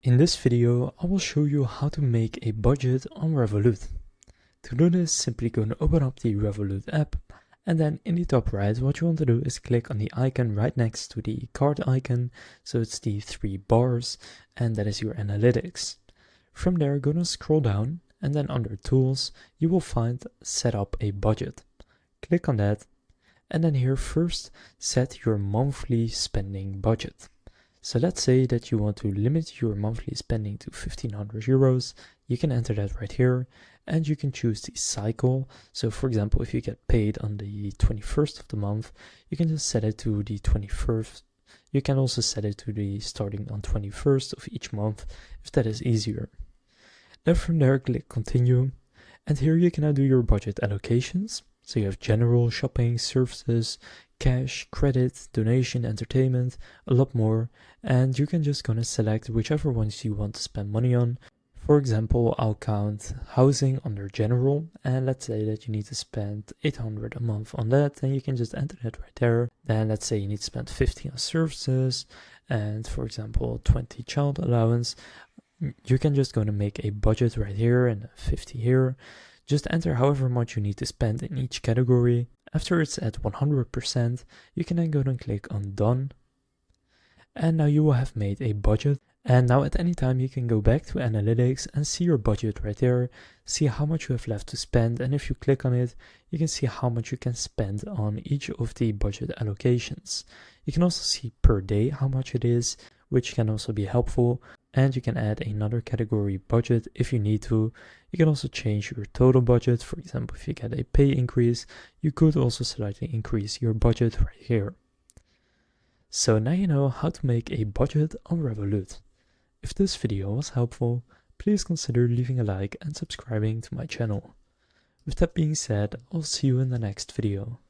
In this video, I will show you how to make a budget on Revolut. To do this, simply go and open up the Revolut app, and then in the top right, what you want to do is click on the icon right next to the card icon, so it's the three bars, and that is your analytics. From there, go and scroll down, and then under Tools, you will find Set up a budget. Click on that, and then here first, set your monthly spending budget. So let's say that you want to limit your monthly spending to 1500 euros. You can enter that right here, and you can choose the cycle. So for example, if you get paid on the 21st of the month, you can just set it to the 21st. You can also set it to the starting on 21st of each month, if that is easier. Then from there, click continue. And here you can now do your budget allocations. So you have general, shopping, services, cash, credit, donation, entertainment, a lot more, and you can just gonna select whichever ones you want to spend money on. For example, I'll count housing under general, and let's say that you need to spend 800 a month on that, and you can just enter that right there. Then let's say you need to spend 50 on services, and for example 20 child allowance. You can just gonna make a budget right here and 50 here. Just enter however much you need to spend in each category. After it's at 100%, you can then go and click on Done. And now you will have made a budget. And now at any time you can go back to Analytics and see your budget right there, see how much you have left to spend, and if you click on it, you can see how much you can spend on each of the budget allocations. You can also see per day how much it is, which can also be helpful. And you can add another category budget if you need to. You can also change your total budget. For example, if you get a pay increase, you could also slightly increase your budget right here. So now you know how to make a budget on Revolut. If this video was helpful, please consider leaving a like and subscribing to my channel. With that being said, I'll see you in the next video.